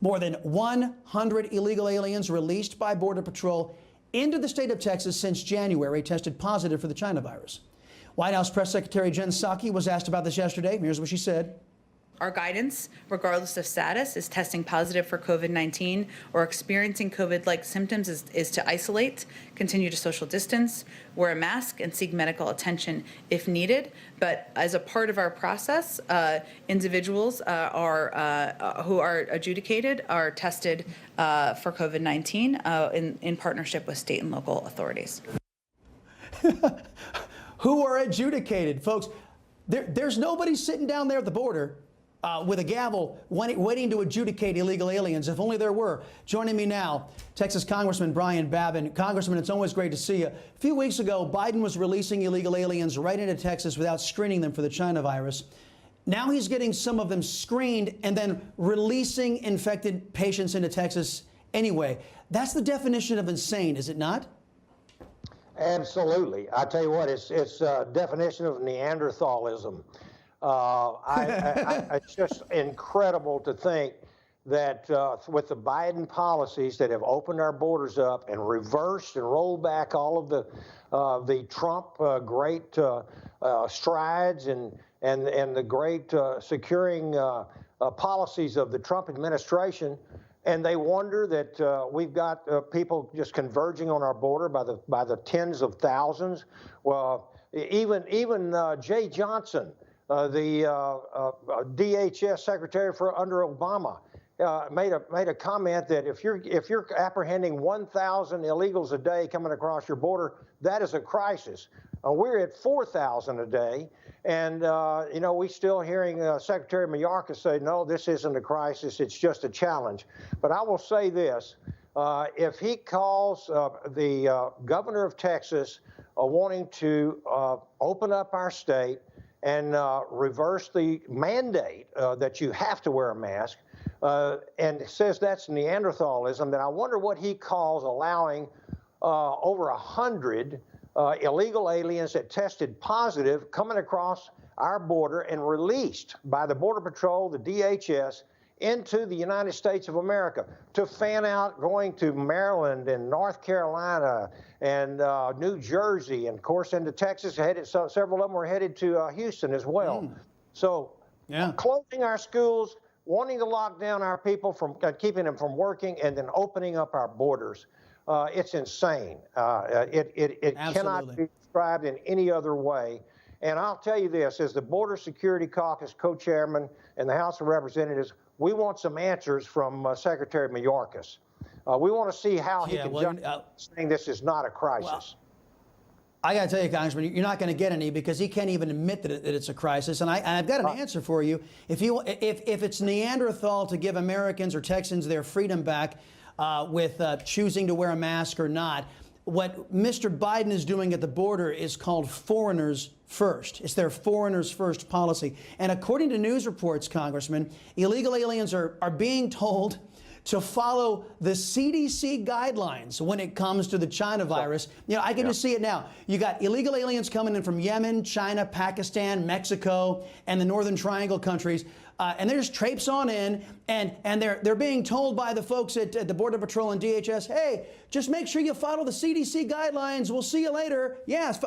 More than 100 illegal aliens released by Border Patrol into the state of Texas since January tested positive for the China virus. White House Press Secretary Jen Psaki was asked about this yesterday. Here's what she said. Our guidance, regardless of status, is testing positive for COVID-19 or experiencing COVID-like symptoms is to isolate, continue to social distance, wear a mask, and seek medical attention if needed. But as a part of our process, individuals who are adjudicated are tested for COVID-19 in partnership with state and local authorities. Who are adjudicated, folks? There's nobody sitting down there at the border with a gavel waiting to adjudicate illegal aliens. If only there were. Joining me now, Texas Congressman Brian Babin. Congressman, it's always great to see you. A few weeks ago, Biden was releasing illegal aliens right into Texas without screening them for the China virus. Now he's getting some of them screened and then releasing infected patients into Texas anyway. That's the definition of insane, is it not? Absolutely. I tell you what, it's a definition of Neanderthalism. It's just incredible to think that with the Biden policies that have opened our borders up and reversed and rolled back all of the Trump great strides and the great securing policies of the Trump administration, and they wonder that we've got people just converging on our border by the tens of thousands. Well, even Jay Johnson, the DHS secretary under Obama, made a comment that if you're apprehending 1,000 illegals a day coming across your border, that is a crisis. We're at 4,000 a day, and you know, we still hearing Secretary Mayorkas say, no, this isn't a crisis, it's just a challenge. But I will say this, if he calls the governor of Texas wanting to open up our state and reverse the mandate that you have to wear a mask, and says that's Neanderthalism, then I wonder what he calls allowing over 100 illegal aliens that tested positive coming across our border and released by the Border Patrol, the DHS, into the United States of America to fan out going to Maryland and North Carolina and New Jersey, and of course into Texas. Several of them were headed to Houston as well. So closing our schools, wanting to lock down our people, from keeping them from working, and then opening up our borders. It's insane. It cannot be described in any other way. And I'll tell you this, as the Border Security Caucus co-chairman in the House of Representatives, we want some answers from Secretary Mayorkas. We want to see how he can justify saying this is not a crisis. Well, I got to tell you, Congressman, you're not going to get any, because he can't even admit that it's a crisis. And I've got an answer for you. If it's Neanderthal to give Americans or Texans their freedom back with choosing to wear a mask or not, what Mr. Biden is doing at the border is called foreigners first. It's their foreigners first policy. And according to news reports, Congressman, illegal aliens are being told to follow the CDC guidelines when it comes to the China virus. You know, I can just see it now. You got illegal aliens coming in from Yemen, China, Pakistan, Mexico, and the Northern Triangle countries. And they're just traipse on in, and they're being told by the folks at the Border Patrol and DHS, hey, just make sure you follow the CDC guidelines. We'll see you later. Yes,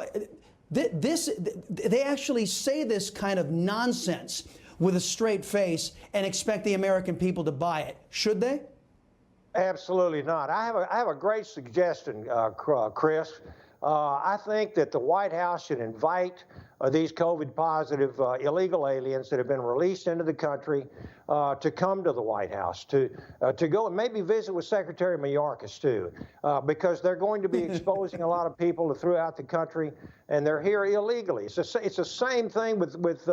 they actually say this kind of nonsense with a straight face and expect the American people to buy it. Should they? Absolutely not. I have a great suggestion, Chris. I think that the White House should invite these COVID-positive illegal aliens that have been released into the country to come to the White House, to go and maybe visit with Secretary Mayorkas too, because they're going to be exposing a lot of people throughout the country, and they're here illegally. It's the same thing with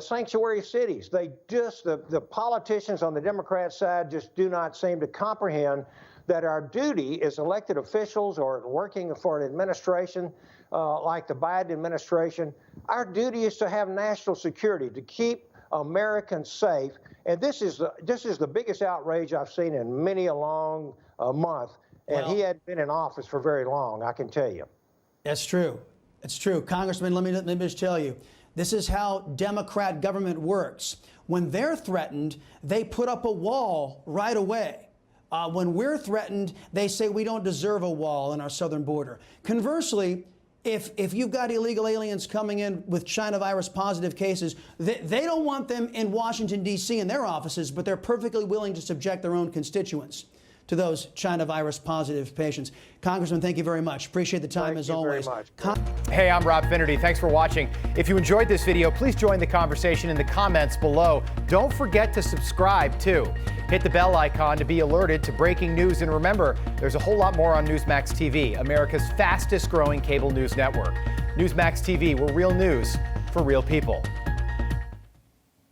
sanctuary cities. They just, the politicians on the Democrat side just do not seem to comprehend that our duty as elected officials or working for an administration like the Biden administration, our duty is to have national security, to keep Americans safe. And this is the biggest outrage I've seen in many a long month. And he hadn't been in office for very long, I can tell you. That's true. It's true. Congressman, let me just tell you, this is how Democrat government works. When they're threatened, they put up a wall right away. When we're threatened, they say we don't deserve a wall in our southern border. Conversely, if you've got illegal aliens coming in with China virus positive cases, they don't want them in Washington, D.C. in their offices, but they're perfectly willing to subject their own constituents to those China virus positive patients. Congressman, thank you very much. Appreciate the time as always. Hey, I'm Rob Finnerty. Thanks for watching. If you enjoyed this video, please join the conversation in the comments below. Don't forget to subscribe too. Hit the bell icon to be alerted to breaking news. And remember, there's a whole lot more on Newsmax TV, America's fastest growing cable news network. Newsmax TV, we're real news for real people.